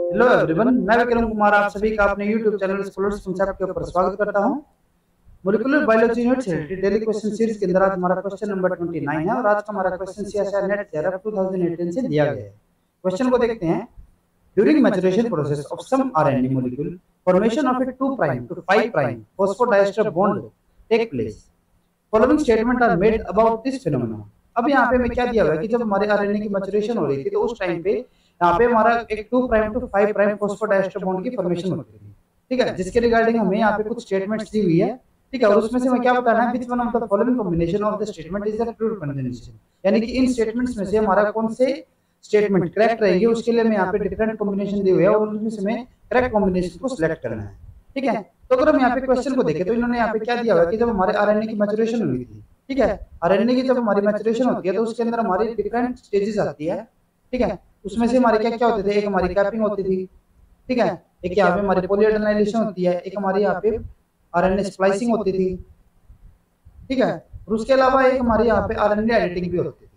Hello everyone, मैं विक्रम कुमार आप सभी का अपने YouTube चैनल स्कॉलर्स कॉन्सेप्ट के ऊपर स्वागत करता हूं। मॉलिक्यूलर बायोलॉजी यूनिट से डेली क्वेश्चन सीरीज के अंदर आज हमारा क्वेश्चन नंबर 29 है और आज का हमारा क्वेश्चन सीएसआई नेट जेआरएफ 2018 से दिया गया है। क्वेश्चन को देखते हैं। During maturation process of some RNA molecule, formation of a 2 prime to 5 prime phosphodiester bond take place. Following statement are made about this phenomena. अब यहाँ पे हमें क्या दिया हुआ है कि जब हमारे आरएनए की मैच्योरेशन हो रही थी तो उस टाइम पे यहाँ पे हमारा एक 2 prime to 5 prime phosphodiester bond की फॉर्मेशन होती थी। ठीक है, जिसके रिगार्डिंग हमें यहाँ पे कुछ स्टेटमेंट्स दी हुई है। ठीक है, और उसमें से हमें क्या बताना है, which one of the following combination of the statement is the true combination, यानी कि इन स्टेटमेंट्स में से हमारा कौन से स्टेटमेंट करेक्ट रहेगी उसके लिए हमें यहाँ पे डिफरेंट कॉम्बिनेशन दी हुई है और उसमें से हमें करेक्ट कॉम्बिनेशन को सिलेक्ट करना है। ठीक है, तो अगर हम यहाँ पे क्वेश्चन को देखें तो इन्होंने यहाँ पे क्या दिया हुआ है कि जब हमारे आरएनए की मैच्योरेशन हुई थी, ठीक है, आरएनए की जब हमारी मैच्योरेशन होती है तो उसके अंदर हमारी डिफरेंट स्टेजेस आती है। ठीक है, उसमें से हमारे क्या क्या होते थे, एक हमारी कैपिंग होती थी, ठीक है, एक यहाँ पे हमारी पॉलीएडेनाइलेशन होती है, एक हमारी यहाँ पे आरएनए स्प्लाइसिंग होती थी। ठीक है, और उसके अलावा एक हमारी यहाँ पे आरएनए एडिटिंग भी होती थी।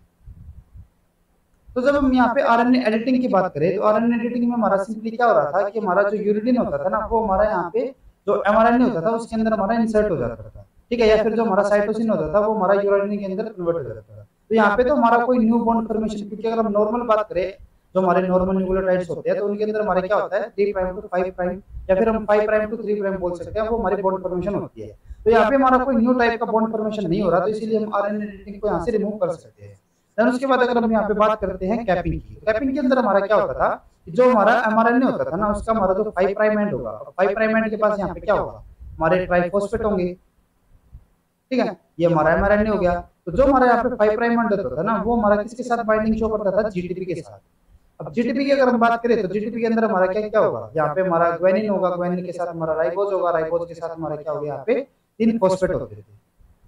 तो जब हम यहाँ पे आरएनए एडिटिंग की बात करें तो आरएनए एडिटिंग में हमारा सिंपली क्या हो रहा था कि हमारा जो यूरिडिन होता था ना, वो हमारा यहाँ पे जो एमआरएनए होता था उसके अंदर हमारा इंसर्ट हो जाता था। ठीक है, या फिर जो हमारा साइटोसिन होता था वो हमारा यूरिडिन के अंदर कन्वर्ट हो जाता था। तो यहाँ पे तो हमारा कोई न्यू बॉन्ड फॉर्मेशन, क्योंकि अगर हम नॉर्मल बात करें जो हमारे नॉर्मल न्यूक्लियोटाइड्स होते हैं तो उनके अंदर हमारे क्या होता है 3 प्राइम टू 5 प्राइम या फिर हम 5 प्राइम टू 3 प्राइम बोल सकते हैं, वो हमारी बॉन्ड फॉर्मेशन होती है। तो यहाँ पे हमारा कोई न्यू टाइप का बॉन्ड फॉर्मेशन नहीं हो रहा, तो इसीलिए हम आरएनए एडिटिंग को यहाँ से रिमूव कर सकते हैं। देन उसके बाद अगर हम यहाँ पे बात करते हैं कैपिंग की, कैपिंग के अंदर हमारा क्या होता था, जो हमारा एमआरएनए होता था ना उसका हमारा जो 5 प्राइम एंड होगा, 5 प्राइम एंड के पास यहाँ पे क्या होगा, हमारे ट्राइफॉस्फेट होंगे। ठीक है, ये हमारा एमआरएनए हो गया। तो जो हमारा यहाँ पे 5 प्राइम एंड होता था ना वो हमारा किसके साथ बाइंडिंग शो करता था, जीटीपी के साथ। अब जीटीपी की अगर हम बात करें तो जीटीपी के अंदर हमारा क्या क्या होगा, यहाँ पे हमारा ग्वानिन होगा, ग्वानिन के साथ हमारा राइबोज होगा, राइबोज के साथ हमारा क्या होगा, यहाँ पे 3 फॉस्फेट होते थे।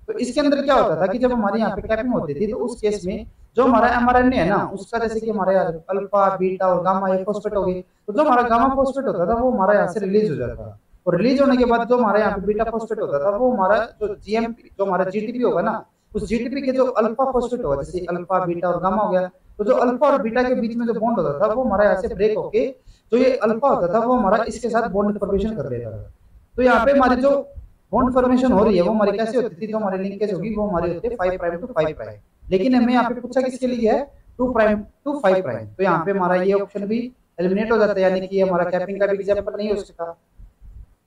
तो इसके अंदर क्या होता था कि जब हमारे यहाँ पे कैपिंग होती थी तो उस केस में जो हमारा एमआरएनए है ना उसका, जैसे कि हमारे अल्फा बीटा और गामा ये फॉस्फेट हो गई, तो जो हमारा गामा फॉस्फेट होता था वो हमारे यहाँ से रिलीज हो जाता था। और रिलीज होने के बाद जो हमारे यहाँ पे बीटा फॉस्फेट होता था वो हमारा जो जीएमपी जो हमारा जीटीपी होगा ना, उस जीटीपी के जो अल्फा फॉस्फेट होगा, जैसे अल्फा बीटा और गामा हो गया, तो जो अल्फा और बीटा के बीच में जो बॉन्ड होता था वो हमारे यहाँ से ब्रेक होके जो ये अल्फा होता था वो हमारा इसके साथ बॉन्ड फॉर्मेशन कर देता था। तो यहाँ पे हमारी जो बॉन्ड फॉर्मेशन हो रही है वो हमारी कैसे होती थी, जो हमारी लिंकेज होगी वो हमारी होती है 5 प्राइम टू 5 प्राइम। लेकिन हमें यहाँ पे पूछा किसके लिए है, 2 प्राइम टू 5 प्राइम। तो यहाँ पे हमारा ये ऑप्शन भी एलिमिनेट हो जाता है, यानी कि ये हमारा कैपिंग का भी एग्जांपल नहीं हो सकता।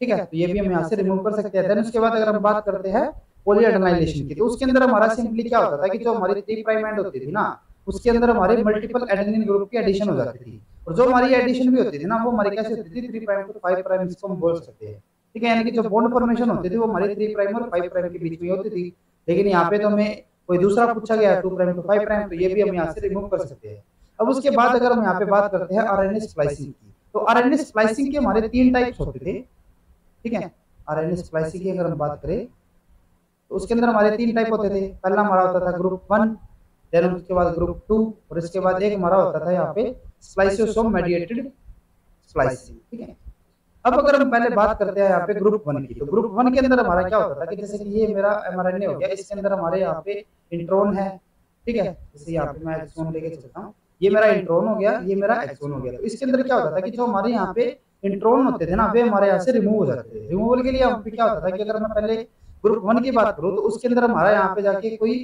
ठीक है, तो ये भी हम यहाँ से रिमूव कर सकते हैं। देन उसके बाद अगर हम बात करते हैं पॉलीएडेनाइलेशन की, तो उसके अंदर हमारा सिंपली क्या होता था कि जो हमारी 3 प्राइम एंड होती थी ना उसके अंदर हमारे मल्टीपल एडेनिन ग्रुप की एडिशन हो जाती थी, और जो हमारी एडिशन भी होती थी ना वो हमारी कैसे होती थी, 3 प्राइम टू 5 प्राइम, इसको हम बोल सकते हैं। ठीक है, यानी कि जो बॉन्ड फॉर्मेशन होती थी वो हमारे 3 प्राइम और 5 प्राइम के बीच में होती थी। लेकिन यहाँ पे तो हमें कोई दूसरा पूछा गया 2 प्राइम टू 5 प्राइम, तो ये भी हम यहाँ से रिमूव कर सकते हैं। अब उसके बाद अगर हम यहाँ पे बात करते हैं आरएनए स्प्लाइसिंग की, तो आरएनए स्प्लाइसिंग के हमारे 3 टाइप्स होते थे। ठीक है, आरएनए स्प्लाइसिंग की अगर हम बात करें तो उसके अंदर हमारे 3 टाइप होते थे। पहला हमारा होता था ग्रुप 1, देन उसके बाद ग्रुप 2 और इसके बाद एक हमारा होता था यहाँ पे स्प्लाइसियोसोम मेडिएटेड स्प्लाइसिंग। ठीक है, अब अगर हम पहले बात करते हैं यहाँ पे ग्रुप 1 की, तो ग्रुप 1 के अंदर हमारा क्या होता था कि जैसे कि ये मेरा एमआरएनए हो गया, इसके अंदर हमारे यहाँ पे इंट्रोन है। ठीक है, जैसे यहाँ पे मैं एक्सोन लेके चलता हूँ, ये मेरा इंट्रोन हो गया, ये मेरा एक्सोन हो गया। तो इसके अंदर क्या होता था कि जो हमारे यहाँ पे इंट्रोन होते थे ना वे हमारे यहाँ से रिमूव हो जाते थे। रिमूवल के लिए यहाँ पे क्या होता था कि अगर मैं पहले ग्रुप 1 की बात करूँ तो उसके अंदर हमारा यहाँ पे जाके कोई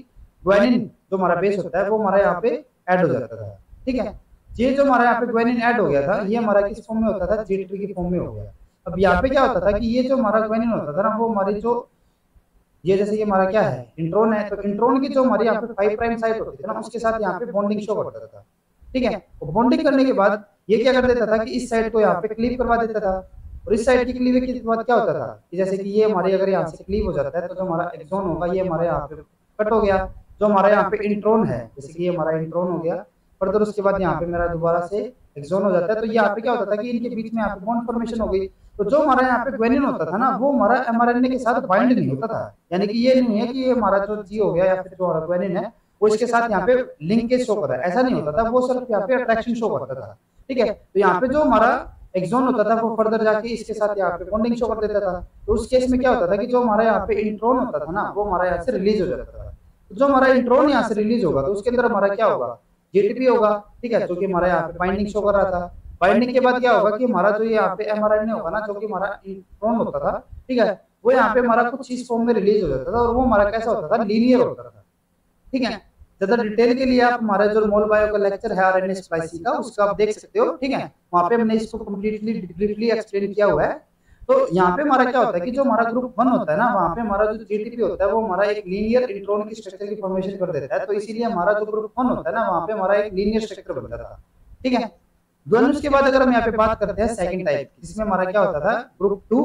ग्वानिन जो हमारा बेस होता है वो हमारा यहाँ पे ऐड हो जाता था। ठीक है, ये जो हमारा यहाँ पे ग्वानिन ऐड हो गया था ये हमारा किस फॉर्म में होता था, जीटीपी की फॉर्म में हो गया। अब यहाँ पे क्या होता था कि ये जो हमारा ग्वानिन होता था ना वो हमारी जो ये जैसे कि हमारा क्या है इंट्रोन है, तो इंट्रोन की जो हमारी यहाँ पे 5 प्राइम साइट होती थी ना उसके साथ यहाँ पे बॉन्डिंग शो करता था। ठीक है, तो बॉन्डिंग करने के बाद ये क्या कर देता था कि इस साइड को यहाँ पे क्लीव करवा देता था, और इस साइड की क्लीव के बाद क्या होता था कि जैसे कि ये हमारी अगर यहाँ से क्लीव हो जाता है तो जो हमारा एक्सोन होगा ये हमारे यहाँ पे कट हो गया। जो हमारा यहाँ पे इंट्रोन है, जैसे कि ये हमारा इंट्रोन हो गया, फर्दर उसके बाद यहाँ पे मेरा दोबारा से एक्सोन हो जाता है, तो यहाँ पे क्या होता था कि इनके बीच में यहाँ पे बॉन्ड फॉर्मेशन हो गई। तो जो हमारा यहाँ पे ग्वानिन होता था ना वो हमारा एमआरएनए के साथ बाइंड नहीं होता था, यानी कि ये नहीं है कि ये हमारा जो जी हो गया या फिर जो हमारा ग्वानिन है वो इसके साथ यहाँ पे लिंकेज शो कर रहा है, ऐसा नहीं होता था, वो सिर्फ यहाँ पे अट्रैक्शन शो करता था। ठीक है, तो यहाँ पे जो हमारा एक्सोन होता था वो फर्दर जाके इसके साथ यहाँ पे बॉन्डिंग शो कर देता था। तो उस केस में क्या होता था कि जो हमारा यहाँ पे इंट्रोन होता था ना वो हमारा यहाँ से रिलीज हो जाता था। तो जो हमारा इंट्रोन यहाँ से रिलीज होगा तो उसके अंदर हमारा क्या होगा, जीटीपी होगा। ठीक है, जो कि हमारा यहाँ पे बाइंडिंग शो कर रहा था। बाइंडिंग के बाद क्या होगा कि हमारा जो यहाँ पे mRNA होगा ना, जो कि हमारा इंट्रॉन होता था, ठीक है, वो यहाँ पे हमारा कुछ इस फॉर्म में रिलीज हो जाता था और वो हमारा कैसा होता था, लीनियर होता था। ठीक है, ज्यादा डिटेल के लिए आप हमारा जो मोल बायो का लेक्चर है आरएनए स्प्लाइसिंग का, उसका आप देख सकते हो। ठीक है, वहां पे हमने इसको कंप्लीटली ब्रीफली एक्सप्लेन किया हुआ है। तो यहाँ पे हमारा क्या होता है कि जो हमारा ग्रुप 1 होता है ना, वहाँ पे हमारा जो जीटीपी होता है वो हमारा एक लीनियर इंट्रॉन की स्ट्रक्चर की फॉर्मेशन कर देता है। तो इसीलिए हमारा जो ग्रुप 1 होता है ना, वहाँ पे हमारा एक लीनियर स्ट्रक्चर बनता था। ठीक है, देन उसके बाद अगर हम यहाँ पे बात करते हैं सेकंड टाइप की, जिसमें हमारा क्या होता था, ग्रुप 2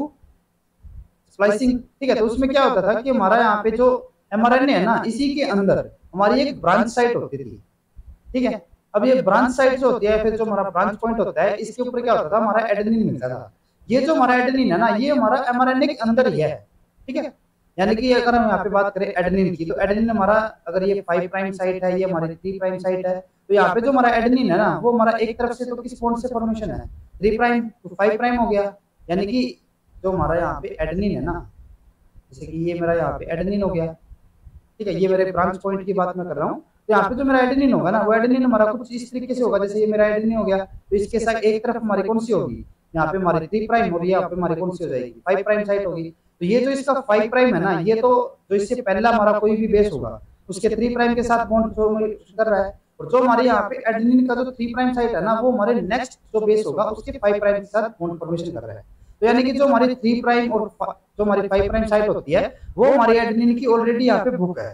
स्प्लाइसिंग। ठीक है, तो उसमें क्या होता था कि हमारा यहाँ पे जो एमआरएनए है ना, इसी के अंदर हमारी एक ब्रांच साइट होती थी। ठीक है, अब ये ब्रांच साइट जो होती है, फिर जो हमारा ब्रांच पॉइंट होता है, इसके ऊपर क्या होता था, हमारा एडेनिन मिलता था। ये जो हमारा एडेनिन है ना, ये हमारा एमआरएनए के अंदर ही है। ठीक है, यानी कि अगर हम यहाँ पे बात करें एडेनिन की, तो एडेनिन हमारा अगर ये 5 प्राइम साइट है, ये हमारी 3 प्राइम साइट है, तो यहाँ पे जो हमारा एडेनिन है ना, वो हमारा एक तरफ से तो किस बॉन्ड से फॉर्मेशन है, 3 प्राइम टू 5 प्राइम हो गया। यानी कि जो हमारा यहाँ पे एडेनिन है ना, जैसे कि ये मेरा यहाँ पे एडेनिन हो गया। ठीक है, ये मेरे ब्रांच पॉइंट की बात मैं कर रहा हूँ। तो यहाँ पे जो मेरा एडेनिन होगा ना, वो एडेनिन हमारा कुछ इस तरीके से होगा, जैसे ये मेरा एडेनिन हो गया, तो इसके साथ एक तरफ हमारी कौन सी होगी, यहाँ पे हमारी 3 प्राइम होगी, यहाँ पे हमारी कौन सी हो जाएगी, 5 प्राइम साइट होगी। तो ये जो इसका 5 प्राइम है ना, ये तो जो इससे पहला हमारा कोई भी बेस होगा, उसके 3 प्राइम के साथ बॉन्ड कर रहा है। और जो हमारे यहाँ पे एडेनिन का जो 3 प्राइम साइट है ना, वो हमारे नेक्स्ट जो बेस होगा उसके 5 प्राइम के साथ बॉन्ड फॉर्मेशन कर रहा है। तो यानी कि जो हमारी 3 प्राइम और जो हमारी 5 प्राइम साइट होती है, वो हमारी एडेनिन की ऑलरेडी यहाँ पे बुक है,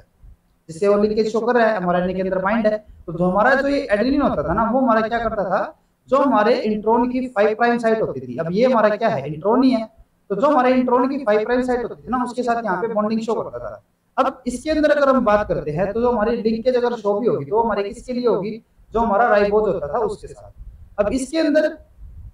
जिससे वो लिंकेज शो कर रहा है, एमआरएनए के अंदर बाइंड है। तो जो हमारा जो ये एडेनिन होता था ना, वो हमारा क्या करता था, जो हमारे इंट्रॉन की 5 प्राइम साइट होती थी, अब ये हमारा क्या है, इंट्रॉन ही है, तो जो हमारे इंट्रॉन की 5 प्राइम साइट होती थी ना, उसके साथ यहाँ पे बॉन्डिंग शो करता था। अब इसके अंदर अगर हम बात करते हैं, तो जो हमारी लिंकेज अगर शो भी होगी, तो हमारे किसके लिए होगी, जो हमारा राइबोज होता था उसके साथ। अब इसके अंदर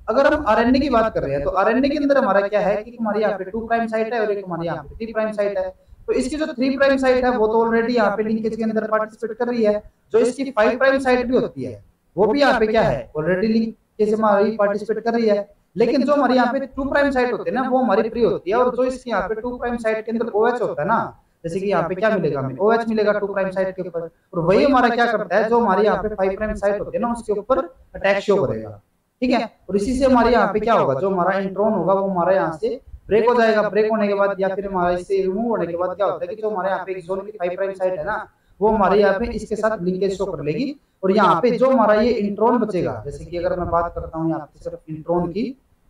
अगर हम आरएनए की बात कर रहे हैं, तो आरएनए के अंदर हमारा क्या है कि हमारी यहाँ पे 2 प्राइम साइट है और एक हमारी यहाँ पे 3 प्राइम साइट है। तो इसकी जो 3 प्राइम साइट है, वो तो ऑलरेडी यहाँ पे लिंकेज के अंदर पार्टिसिपेट कर रही है। जो इसकी 5 प्राइम साइट भी होती है, वो भी यहाँ पे क्या है, ऑलरेडी लिंकेज हमारी पार्टिसिपेट कर रही है। लेकिन जो हमारी यहाँ पे 2 प्राइम साइट होती है ना, वो हमारी फ्री होती है। और जो इसकी यहाँ पे 2 प्राइम साइट के अंदर OH होता है ना, जैसे कि यहाँ पे क्या मिलेगा, हमें OH मिलेगा 2 प्राइम साइट के ऊपर, और वही हमारा क्या करता है, जो हमारी यहाँ पे 5 प्राइम साइट होती है ना, उसके ऊपर अटैक शो करेगा। ठीक है, और इसी से हमारे यहाँ पे क्या होगा, जो हमारा इंट्रॉन होगा वो हमारे यहाँ से ब्रेक हो जाएगा। ब्रेक होने के बाद या फिर हमारा इससे रिमूव होने के बाद क्या होता है कि जो हमारे यहाँ पे एक्सोन की 5 प्राइम साइट है ना, वो हमारे यहाँ पे इसके साथ लिंकेज शो कर लेगी। और यहाँ पे जो हमारा ये इंट्रॉन बचेगा, जैसे कि अगर मैं बात करता हूँ यहाँ पे सिर्फ इंट्रॉन की,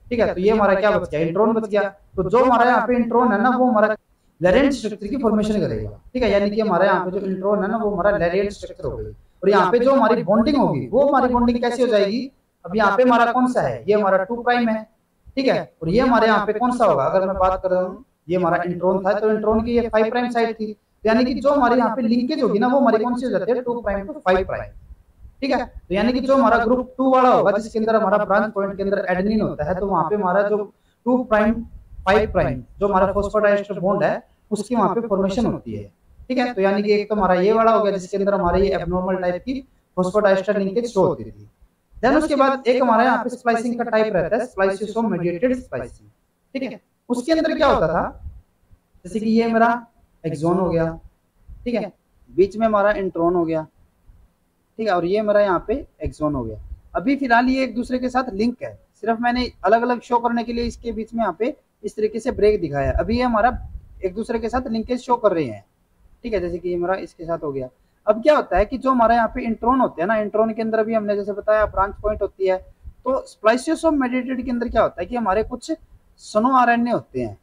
ठीक है, तो ये हमारा क्या बच गया, इंट्रॉन बच गया। तो जो हमारा यहाँ पे इंट्रॉन है ना, वो हमारा लैरेंट स्ट्रक्चर की फॉर्मेशन करेगा। ठीक है, यानी कि हमारे यहाँ पे जो इंट्रॉन है ना, वो हमारा लैरेंट स्ट्रक्चर हो गई। और यहाँ पे जो हमारी बॉन्डिंग होगी, वो हमारी बॉन्डिंग कैसी हो जाएगी, अब यहाँ पे हमारा कौन सा है, ये हमारा 2 प्राइम है। ठीक है, और ये हमारे यहाँ पे कौन सा होगा, अगर मैं बात कर रहा हूँ, ये हमारा इंट्रॉन था, तो इंट्रॉन की ये 5 प्राइम साइड थी। यानी कि जो हमारे यहाँ पे लिंकेज होगी ना, वो हमारी कौन सी हो जाती है, 2 प्राइम टू 5 प्राइम। ठीक है, तो यानी कि जो हमारा ग्रुप 2 वाला होगा, जिसके अंदर हमारा ब्रांच पॉइंट के अंदर एडेनिन होता है, तो वहाँ पे हमारा जो 2 प्राइम 5 प्राइम जो हमारा फॉस्फोडाइएस्टर बॉन्ड है, उसकी वहाँ पे फॉर्मेशन होती है। ठीक है, तो यानी कि एक तो हमारा ये वाला हो गया, जिसके अंदर हमारे ये एबनॉर्मल टाइप की फॉस्फोडाइएस्टर लिंकेज शो होती थी। देन उसके बाद एक हमारे यहाँ पे स्प्लाइसिंग का टाइप रहता है, स्प्लाइसियोसोम मेडिएटेड स्प्लाइसिंग। ठीक है, उसके अंदर क्या होता था, जैसे कि ये मेरा एक्सोन हो गया, ठीक है, बीच में हमारा इंट्रॉन हो गया, ठीक है, और ये मेरा यहाँ पे एक्सोन हो गया। अभी फिलहाल ये एक दूसरे के साथ लिंक है, सिर्फ मैंने अलग अलग शो करने के लिए इसके बीच में यहाँ पे इस तरीके से ब्रेक दिखाया। अभी ये हमारा एक दूसरे के साथ लिंकेज शो कर रहे हैं। ठीक है, जैसे कि ये मेरा इसके साथ हो गया। अब क्या होता है कि जो हमारे यहाँ पे इंट्रॉन होते हैं ना, इंट्रॉन के अंदर भी हमने जैसे बताया ब्रांच पॉइंट होती है। तो स्प्लाइसियोसोम मेडिएटेड के अंदर क्या होता है कि हमारे कुछ सनो आरएनए होते हैं।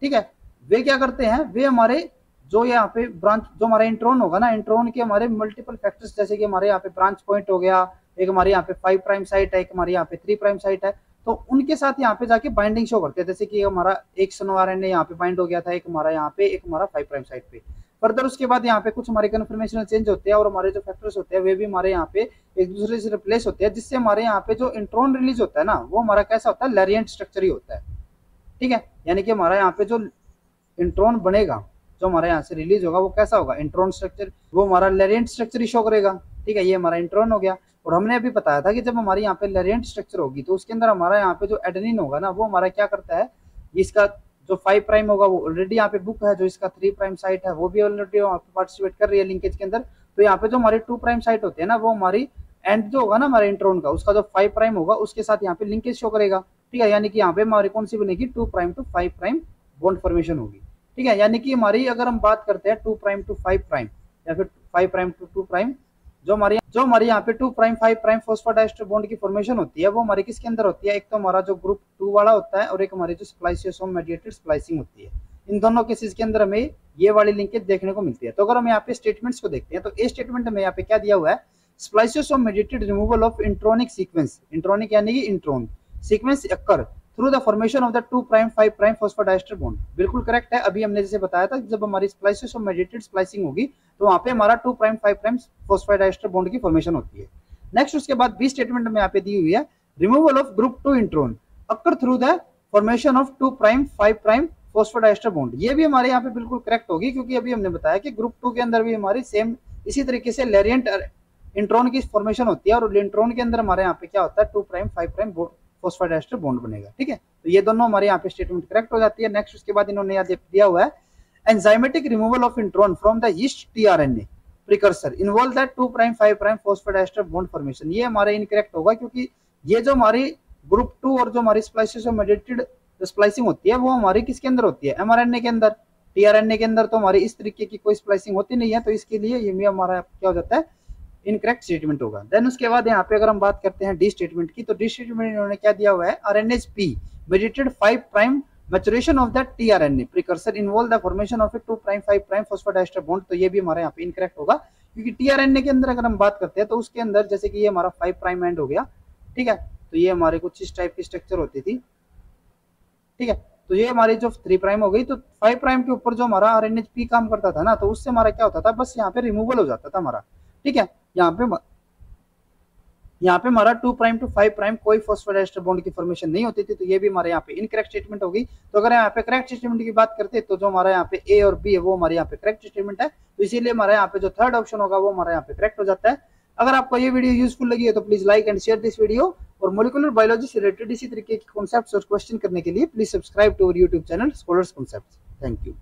ठीक है, वे क्या करते हैं, वे हमारे जो यहाँ पे ब्रांच जो हमारा इंट्रॉन होगा ना, इंट्रॉन के हमारे मल्टीपल फैक्टर्स, जैसे कि हमारे यहाँ पे ब्रांच पॉइंट हो गया, एक हमारे यहाँ पे 5 प्राइम साइट है, एक हमारे यहाँ पे 3 प्राइम साइट है, तो उनके साथ यहाँ पे जाके बाइंडिंग शो करते हैं। जैसे कि हमारा एक सनो आरएनए यहाँ पे बाइंड हो गया था, एक हमारा यहाँ पे, एक हमारा 5 प्राइम साइट पे। फर्दर उसके बाद यहाँ पे कुछ हमारे कन्फर्मेशनल चेंज होते हैं और हमारे जो फैक्टर्स होते हैं वे भी हमारे यहाँ पे एक दूसरे से रिप्लेस होते हैं, जिससे हमारे यहाँ पे जो इंट्रॉन रिलीज होता है ना, वो हमारा कैसा होता है, लैरिएंट स्ट्रक्चर ही होता है। ठीक है, यानी कि हमारा यहाँ पे जो इंट्रॉन बनेगा, जो हमारे यहाँ से रिलीज होगा, वो कैसा होगा, इंट्रॉन स्ट्रक्चर, वो हमारा लैरिएंट स्ट्रक्चर ही शो करेगा। ठीक है, ये हमारा इंट्रॉन हो गया। और हमने अभी बताया था कि जब हमारे यहाँ पे लैरिएंट स्ट्रक्चर होगी, तो उसके अंदर हमारा यहाँ पे जो एडेनिन होगा ना, वो हमारा क्या करता है, इसका जो 5 प्राइम होगा वो ऑलरेडी यहाँ पे बुक है, जो इसका 3 प्राइम साइट है वो भी ऑलरेडी पार्टिसिपेट कर रही है लिंकेज के अंदर। तो यहाँ पे जो हमारी 2 प्राइम साइट होती है ना, वो हमारी एंड जो होगा ना हमारे इंट्रोन का, उसका जो 5 प्राइम होगा उसके साथ यहाँ पे लिंकेज शो करेगा। ठीक है, यानी कि यहाँ पे हमारी कौन सी बनेगी, 2 prime to 5 prime bond formation होगी। ठीक है, यानी कि हमारी अगर हम बात करते हैं 2 प्राइम टू 5 प्राइम या फिर 5 प्राइम टू 2 प्राइम, जो हमारी यहाँ पे 2 प्राइम 5 प्राइम फॉस्फोडाइस्टर बॉन्ड की फॉर्मेशन होती है वो हमारी किसके अंदर होती है, एक तो हमारा जो ग्रुप 2 वाला होता है और एक हमारी जो स्प्लाइसियोसोम मेडिएटेड स्प्लाइसिंग होती है। इन दोनों केसेस के अंदर हमें ये वाली लिंकेज देखने को मिलती है। तो अगर हम यहाँ पे स्टेटमेंट्स को देखते हैं तो ए स्टेटमेंट में यहाँ पे क्या दिया हुआ है, spliceosome mediated removal of intronic sequence, intronic यानी कि intron sequence occur through the formation of the 2 prime 5 prime phosphodiester bond. बिल्कुल करेक्ट है, अभी हमने जैसे बताया था जब हमारी स्प्लाइसियोसोम मेडिएटेड स्प्लाइसिंग होगी तो वहां पे हमारा 2 प्राइम 5 प्राइम फॉस्फोडाइस्टर बॉन्ड की फॉर्मेशन होती है। नेक्स्ट उसके बाद बी स्टेटमेंट में यहाँ पे दी हुई है, removal of group 2 intron occur through the formation of 2 prime 5 prime phosphodiester bond. ये भी हमारे यहाँ पे बिल्कुल करेक्ट होगी, क्योंकि अभी हमने बताया कि ग्रुप 2 के अंदर भी हमारी सेम इसी तरीके से लेरिएंट इंट्रोन की फॉर्मेशन होती है और इंट्रोन के अंदर हमारे यहाँ पे क्या होता है 2 प्राइम 5 प्राइम फॉस्फोडाइस्टर बॉन्ड बनेगा। ठीक है, तो ये दोनों हमारे यहाँ पे स्टेटमेंट करेक्ट हो जाती है। नेक्स्ट उसके बाद इन्होंने यहाँ दिया हुआ है, enzymatic removal of intron from the east tRNA precursor involve that 2 prime 5 prime phosphodiester bond formation. ये हमारे इनकरेक्ट होगा, क्योंकि ये जो हमारी ग्रुप 2 और जो हमारी स्प्लाइसियोसोम मेडिएटेड स्प्लाइसिंग होती है वो हमारी किसके अंदर होती है, एमआरएनए के अंदर। टीआरएनए के अंदर तो हमारी इस तरीके की कोई स्प्लाइसिंग होती नहीं है, तो इसके लिए ये हमारा क्या हो जाता है, इनकरेक्ट स्टेटमेंट होगा। देन उसके बाद यहाँ पे अगर हम बात करते हैं डी स्टेटमेंट की, तो डी स्टेटमेंट इन्होंने क्या दिया हुआ है, RNase-P mediated 5 prime maturation of that tRNA precursor involve the formation of a 2 prime 5 prime phosphodiester bond. तो ये भी हमारे यहाँ पे इनकरेक्ट होगा, क्योंकि टीआरएनए के अंदर अगर हम बात करते हैं तो उसके अंदर जैसे कि ये हमारा 5 प्राइम एंड हो गया। ठीक है, तो ये हमारे कुछ इस टाइप की स्ट्रक्चर होती थी। ठीक है, तो ये हमारी जो 3 प्राइम हो गई, तो 5 प्राइम के ऊपर जो हमारा आरएनएज-पी काम करता था ना, तो उससे हमारा क्या होता था, बस यहाँ पे रिमूवल हो जाता था हमारा। ठीक है, यहाँ पे हमारा 2 प्राइम टू 5 प्राइम कोई फॉस्फोडाइस्टर बॉन्ड की फॉर्मेशन नहीं होती थी, तो ये भी हमारे यहाँ पे इनकरेक्ट स्टेटमेंट होगी। तो अगर यहाँ पे करेक्ट स्टेटमेंट की बात करते हैं तो जो हमारा यहाँ पे ए और बी है वो हमारे यहाँ पे करेक्ट स्टेटमेंट है, तो इसीलिए हमारे यहाँ पे जो थर्ड ऑप्शन होगा वो हमारे यहाँ पे करेक्ट हो जाता है। अगर आपको ये वीडियो यूजफुल लगी है तो please like and share this video, और मोलिकुलर बायोलॉजी से रिलेटेड इसी तरीके के कॉन्सेप्ट्स और क्वेश्चन करने के लिए please subscribe to our YouTube channel scholars concepts. Thank you.